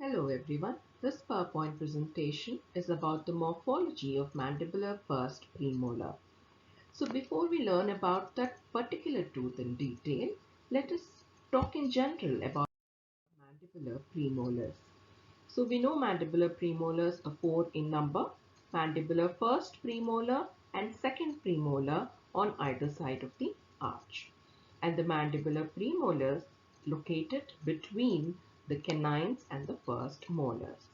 Hello everyone, this PowerPoint presentation is about the morphology of mandibular first premolar. So before we learn about that particular tooth in detail, let us talk in general about mandibular premolars. So we know mandibular premolars are four in number: mandibular first premolar and second premolar on either side of the arch, and the mandibular premolars located between the canines and the first molars.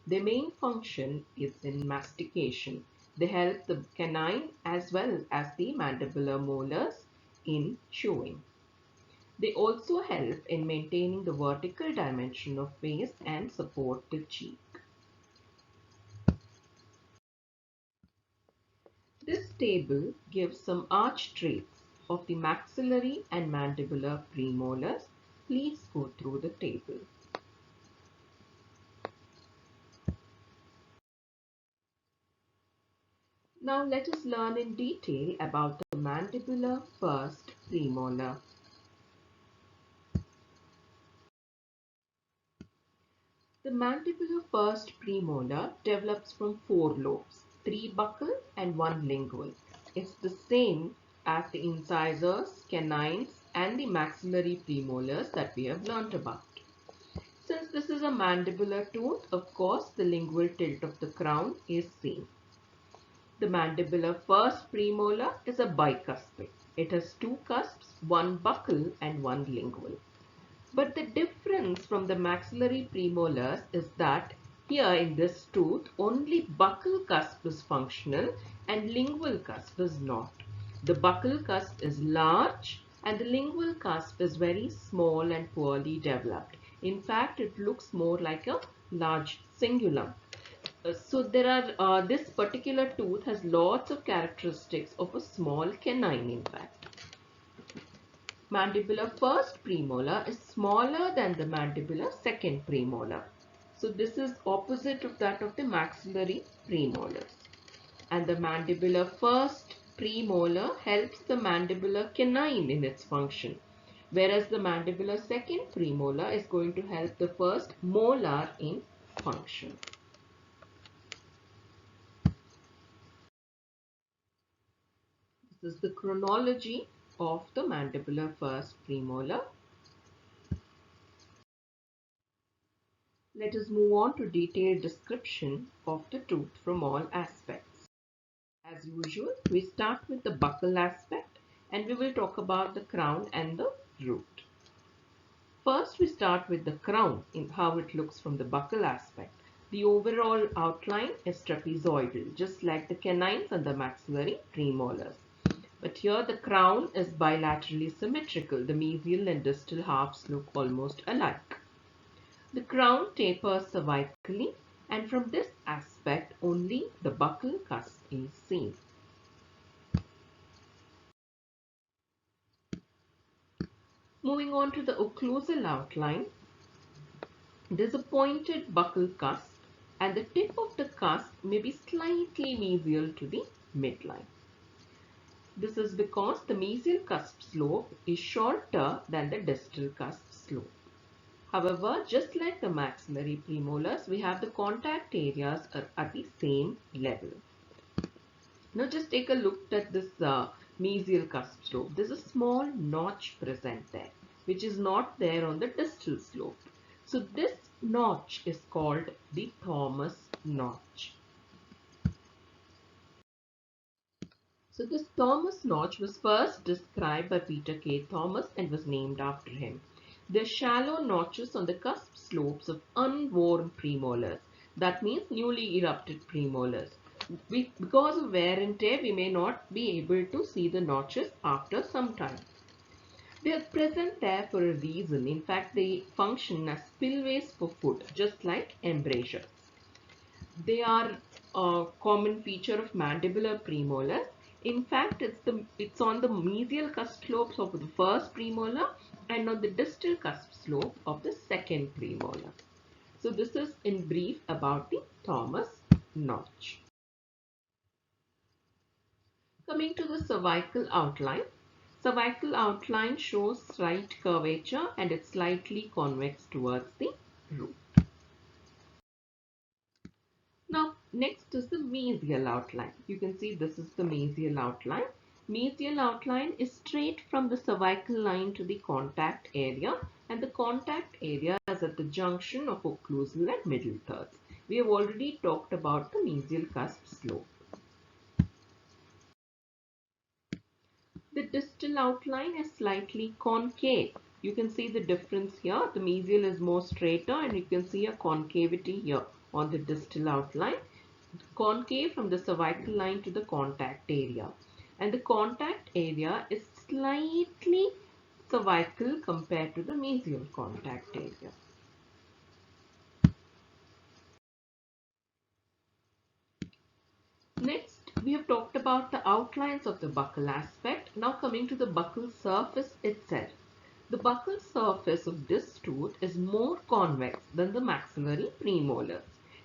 Their main function is in mastication. They help the canine as well as the mandibular molars in chewing. They also help in maintaining the vertical dimension of face and support the cheek. This table gives some arch traits of the maxillary and mandibular premolars. Please go through the table. Now let us learn in detail about the mandibular first premolar. The mandibular first premolar develops from four lobes, three buccal and one lingual. It's the same as the incisors, canines and the maxillary premolars that we have learnt about. Since this is a mandibular tooth, of course, the lingual tilt of the crown is same. The mandibular first premolar is a bicuspid. It has two cusps, one buccal and one lingual. But the difference from the maxillary premolars is that here in this tooth, only buccal cusp is functional and lingual cusp is not. The buccal cusp is large and the lingual cusp is very small and poorly developed. In fact, it looks more like a large cingulum. So this particular tooth has lots of characteristics of a small canine in fact. Mandibular first premolar is smaller than the mandibular second premolar. So this is opposite of that of the maxillary premolars. And the mandibular first premolar helps the mandibular canine in its function, whereas the mandibular second premolar is going to help the first molar in function. This is the chronology of the mandibular first premolar. Let us move on to detailed description of the tooth from all aspects. As usual, we start with the buccal aspect and we will talk about the crown and the root. First, we start with the crown in how it looks from the buccal aspect. The overall outline is trapezoidal, just like the canines and the maxillary premolars. But here the crown is bilaterally symmetrical. The mesial and distal halves look almost alike. The crown tapers cervically, and from this aspect only the buccal cusp is seen. Moving on to the occlusal outline, there is a pointed buccal cusp and the tip of the cusp may be slightly mesial to the midline. This is because the mesial cusp slope is shorter than the distal cusp slope. However, just like the maxillary premolars, we have the contact areas at the same level. Now just take a look at this mesial cusp slope. There's a small notch present there, which is not there on the distal slope. So this notch is called the Thomas notch. So this Thomas notch was first described by Peter K. Thomas and was named after him. They're shallow notches on the cusp slopes of unworn premolars. That means newly erupted premolars. Because of wear and tear, we may not be able to see the notches after some time. They are present there for a reason. In fact, they function as spillways for food, just like embrasures. They are a common feature of mandibular premolars. In fact, it's on the mesial cusp slopes of the first premolar and on the distal cusp slope of the second premolar. So this is in brief about the Thomas notch. Coming to the cervical outline. Cervical outline shows slight curvature and it's slightly convex towards the root. Next is the mesial outline. You can see this is the mesial outline. Mesial outline is straight from the cervical line to the contact area, and the contact area is at the junction of occlusal and middle thirds. We have already talked about the mesial cusp slope. The distal outline is slightly concave. You can see the difference here. The mesial is more straighter, and you can see a concavity here on the distal outline. Concave from the cervical line to the contact area. And the contact area is slightly cervical compared to the mesial contact area. Next, we have talked about the outlines of the buccal aspect. Now coming to the buccal surface itself. The buccal surface of this tooth is more convex than the maxillary premolars.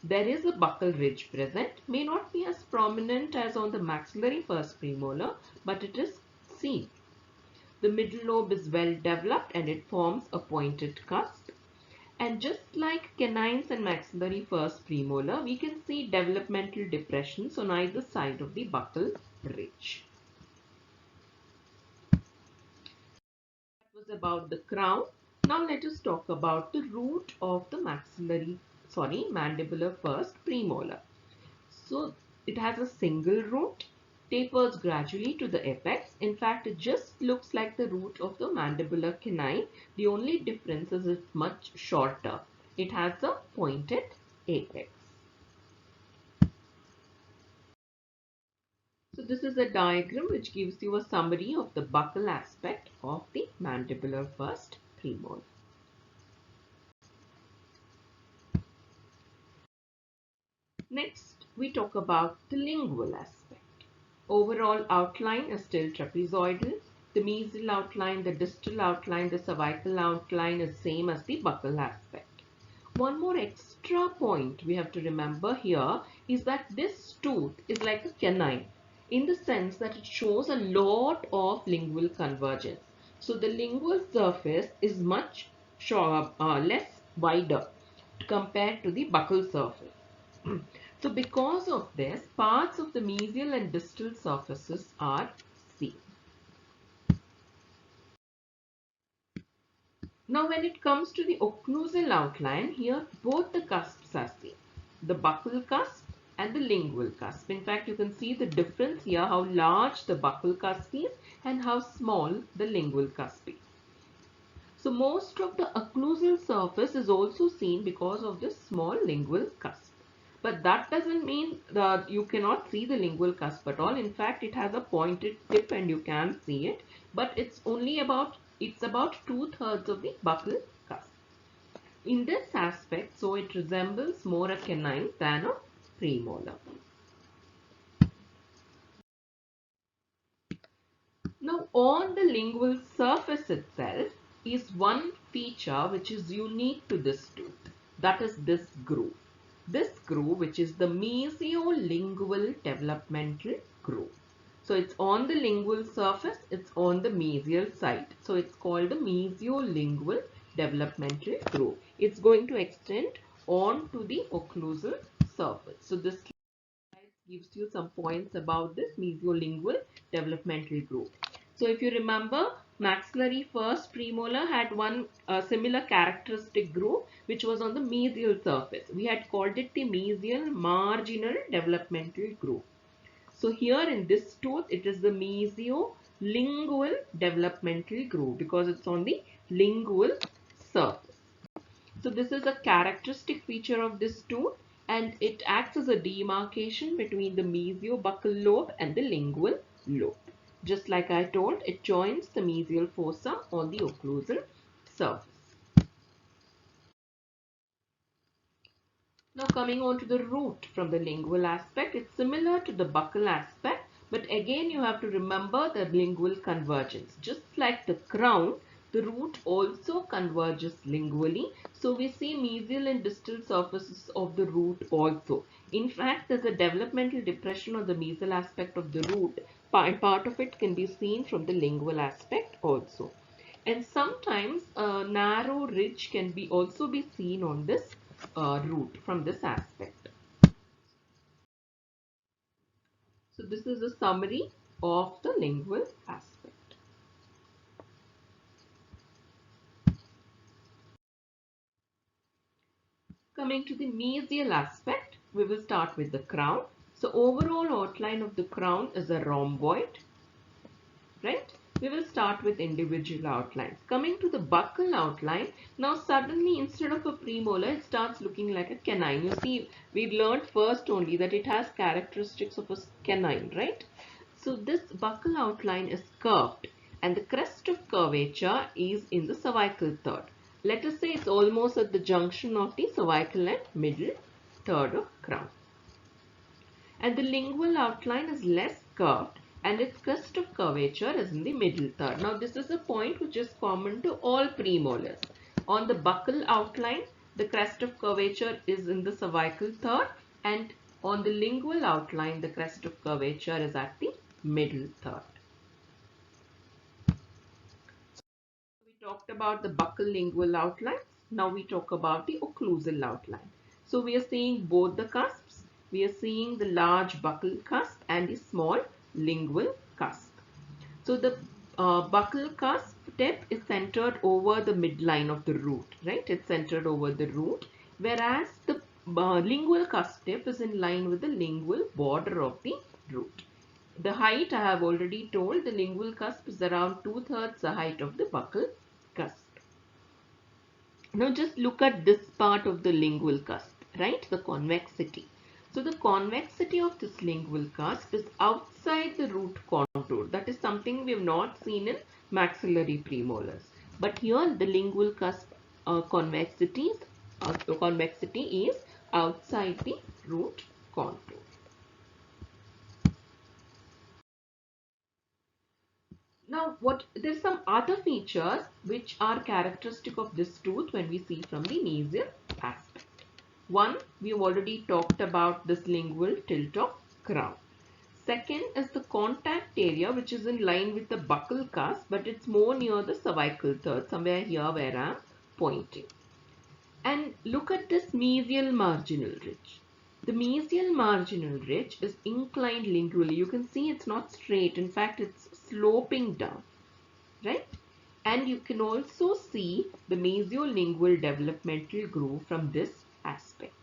There is a buccal ridge present, may not be as prominent as on the maxillary first premolar, but it is seen. The middle lobe is well developed and it forms a pointed cusp. And just like canines and maxillary first premolar, we can see developmental depressions on either side of the buccal ridge. That was about the crown. Now let us talk about the root of the mandibular first premolar. So it has a single root, tapers gradually to the apex. In fact, it just looks like the root of the mandibular canine. The only difference is it's much shorter. It has a pointed apex. So this is a diagram which gives you a summary of the buccal aspect of the mandibular first premolar. Next, we talk about the lingual aspect. Overall outline is still trapezoidal. The mesial outline, the distal outline, the cervical outline is same as the buccal aspect. One more extra point we have to remember here is that this tooth is like a canine in the sense that it shows a lot of lingual convergence. So the lingual surface is much less wider compared to the buccal surface. So because of this, parts of the mesial and distal surfaces are seen. Now when it comes to the occlusal outline, here both the cusps are seen. The buccal cusp and the lingual cusp. In fact, you can see the difference here, how large the buccal cusp is and how small the lingual cusp is. So most of the occlusal surface is also seen because of this small lingual cusp. But that doesn't mean that you cannot see the lingual cusp at all. In fact, it has a pointed tip and you can see it. But it's about 2/3 of the buccal cusp. In this aspect, so it resembles more a canine than a premolar. Now on the lingual surface itself is one feature which is unique to this tooth. That is this groove. This groove, which is the mesiolingual developmental groove. So it's on the lingual surface, it's on the mesial side. So it's called the mesiolingual developmental groove. It's going to extend on to the occlusal surface. So this slide gives you some points about this mesiolingual developmental groove. So if you remember, maxillary first premolar had one similar characteristic groove which was on the mesial surface. We had called it the mesial marginal developmental groove. So here in this tooth, it is the mesiolingual developmental groove because it's on the lingual surface. So this is a characteristic feature of this tooth and it acts as a demarcation between the mesiobuccal lobe and the lingual lobe. Just like I told, it joins the mesial fossa on the occlusal surface. Now coming on to the root from the lingual aspect, it's similar to the buccal aspect, but again you have to remember the lingual convergence. Just like the crown, the root also converges lingually. So we see mesial and distal surfaces of the root also. In fact, there's a developmental depression on the mesial aspect of the root. Part of it can be seen from the lingual aspect also. And sometimes a narrow ridge can also be seen on this root from this aspect. So this is a summary of the lingual aspect. Coming to the mesial aspect, we will start with the crown. So overall outline of the crown is a rhomboid, right? We will start with individual outlines. Coming to the buccal outline, now suddenly instead of a premolar, it starts looking like a canine. You see, we learned first only that it has characteristics of a canine, right? So this buccal outline is curved and the crest of curvature is in the cervical third. Let us say it's almost at the junction of the cervical and middle third of crown. And the lingual outline is less curved and its crest of curvature is in the middle third. Now this is a point which is common to all premolars. On the buccal outline, the crest of curvature is in the cervical third, and on the lingual outline, the crest of curvature is at the middle third. We talked about the buccal lingual outlines. Now we talk about the occlusal outline. So we are seeing both the cusps. We are seeing the large buccal cusp and the small lingual cusp. So the buccal cusp tip is centered over the midline of the root, right? It's centered over the root, whereas the lingual cusp tip is in line with the lingual border of the root. The height I have already told, the lingual cusp is around 2/3 the height of the buccal cusp. Now just look at this part of the lingual cusp, right? The convexity. So the convexity of this lingual cusp is outside the root contour. That is something we have not seen in maxillary premolars. But here the lingual cusp convexity is outside the root contour. Now, there's some other features which are characteristic of this tooth when we see from the mesial aspect. One, we've already talked about this lingual tilt of crown. Second is the contact area, which is in line with the buccal cusp, but it's more near the cervical third, somewhere here where I'm pointing. And look at this mesial marginal ridge. The mesial marginal ridge is inclined lingually. You can see it's not straight. In fact, it's sloping down, right? And you can also see the mesiolingual developmental groove from this aspect.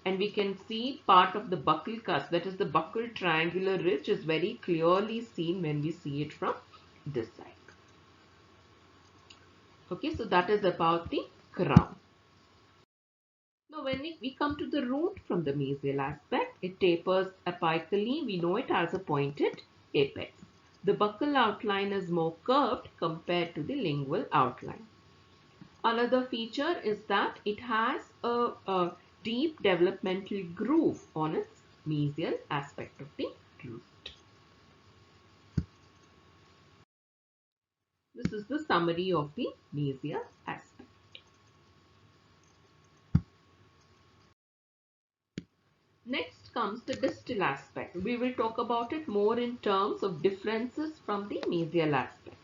And we can see part of the buccal cusp, that is the buccal triangular ridge, is very clearly seen when we see it from this side. Okay, so that is about the crown. Now when we come to the root from the mesial aspect, it tapers apically. We know it as a pointed apex. The buccal outline is more curved compared to the lingual outline. Another feature is that it has a deep developmental groove on its mesial aspect of the root. This is the summary of the mesial aspect. Next comes the distal aspect. We will talk about it more in terms of differences from the mesial aspect.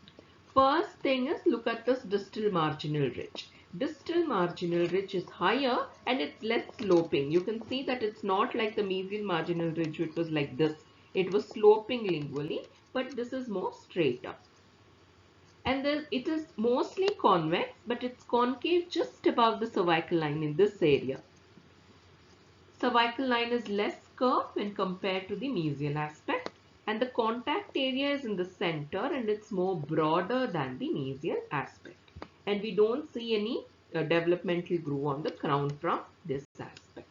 First thing is, look at this distal marginal ridge. Distal marginal ridge is higher and it's less sloping. You can see that it's not like the mesial marginal ridge which was like this. It was sloping lingually, but this is more straight up. And then it is mostly convex, but it's concave just above the cervical line in this area. Cervical line is less curved when compared to the mesial aspect, and the contact area is in the center and it's more broader than the mesial aspect. And we don't see any developmental groove on the crown from this aspect.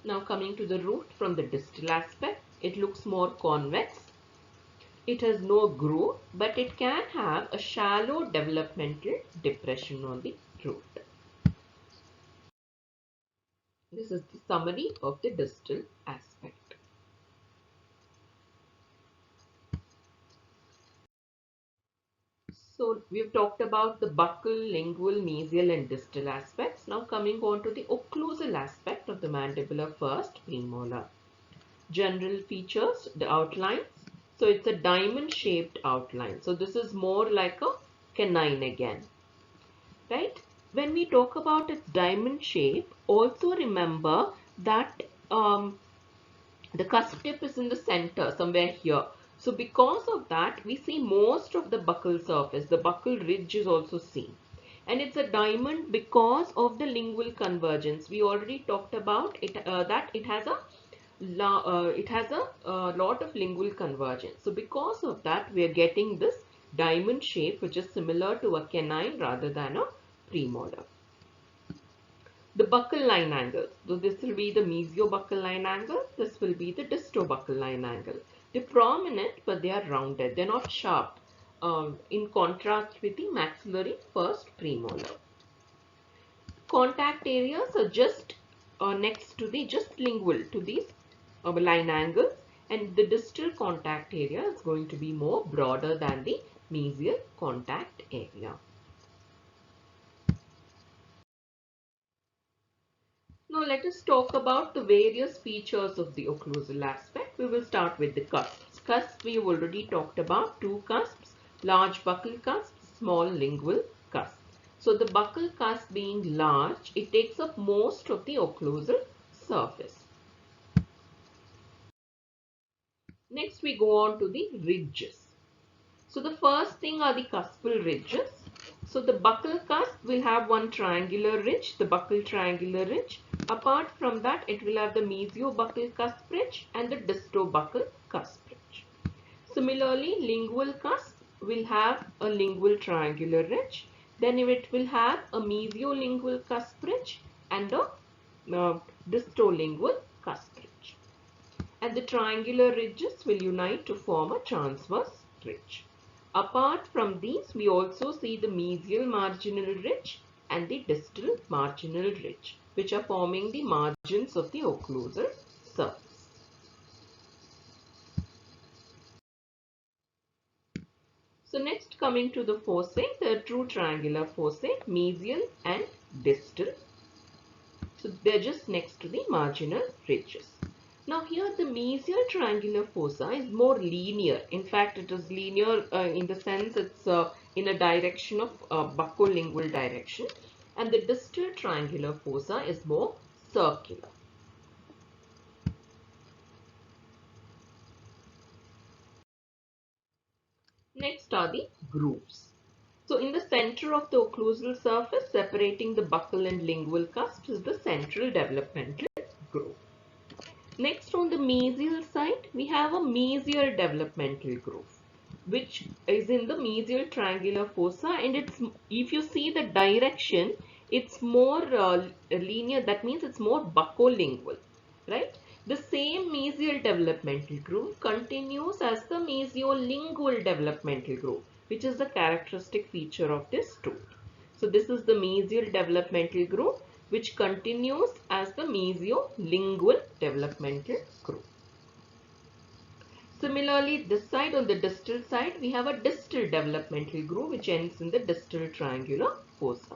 Now coming to the root from the distal aspect, it looks more convex. It has no groove, but it can have a shallow developmental depression on the root. This is the summary of the distal aspect. So we've talked about the buccal, lingual, mesial and distal aspects. Now coming on to the occlusal aspect of the mandibular first premolar. General features, the outlines. So it's a diamond shaped outline. So this is more like a canine again, right? when we talk about its diamond shape, also remember that the cusp tip is in the center, somewhere here. So because of that, we see most of the buccal surface. The buccal ridge is also seen. And it's a diamond because of the lingual convergence. We already talked about it, that it has a lot of lingual convergence. So because of that, we are getting this diamond shape, which is similar to a canine rather than a premolar. The buccal line angles. So this will be the mesiobuccal line angle. This will be the distobuccal line angle. They're prominent, but they are rounded. They're not sharp. In contrast with the maxillary first premolar. Contact areas are just next to the just lingual to these line angles, and the distal contact area is going to be more broader than the mesial contact area. Now let us talk about the various features of the occlusal aspect. We will start with the cusps. Cusps we have already talked about, two cusps, large buccal cusp, small lingual cusp. So the buccal cusp being large, it takes up most of the occlusal surface. Next we go on to the ridges. So the first thing are the cuspal ridges. So the buccal cusp will have one triangular ridge, the buccal triangular ridge. Apart from that, it will have the mesiobuccal cusp ridge and the distobuccal cusp ridge. Similarly, lingual cusp will have a lingual triangular ridge. Then it will have a mesiolingual cusp ridge and a distolingual cusp ridge. And the triangular ridges will unite to form a transverse ridge. Apart from these, we also see the mesial marginal ridge and the distal marginal ridge, which are forming the margins of the occlusal surface. So next, coming to the fossae, the true triangular fossae, mesial and distal. So they're just next to the marginal ridges. Now here the mesial triangular fossa is more linear. In fact, it is linear in the sense it's in a direction of buccolingual direction. And the distal triangular fossa is more circular. Next are the grooves. So in the center of the occlusal surface separating the buccal and lingual cusps is the central developmental groove. Next, on the mesial side, we have a mesial developmental groove, which is in the mesial triangular fossa, and it's, if you see the direction, it's more linear. That means it's more buccolingual, right? The same mesial developmental groove continues as the mesiolingual developmental groove, which is the characteristic feature of this tooth. So this is the mesial developmental groove, which continues as the mesiolingual developmental groove. Similarly, this side, on the distal side, we have a distal developmental groove which ends in the distal triangular fossa.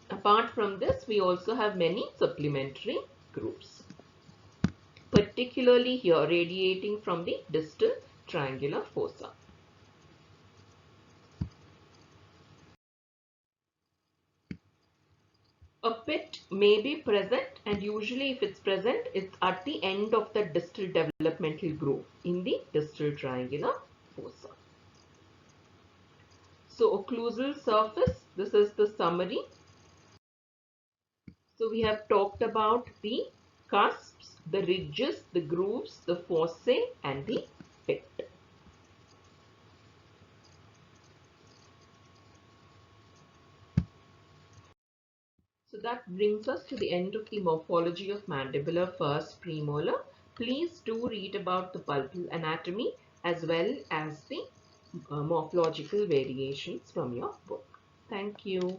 Apart from this, we also have many supplementary grooves, particularly here radiating from the distal triangular fossa. A pit may be present, and usually if it's present, it's at the end of the distal developmental groove in the distal triangular fossa. So occlusal surface, this is the summary. So we have talked about the cusps, the ridges, the grooves, the fossae and the pit. So that brings us to the end of the morphology of mandibular first premolar. Please do read about the pulpal anatomy as well as the morphological variations from your book. Thank you.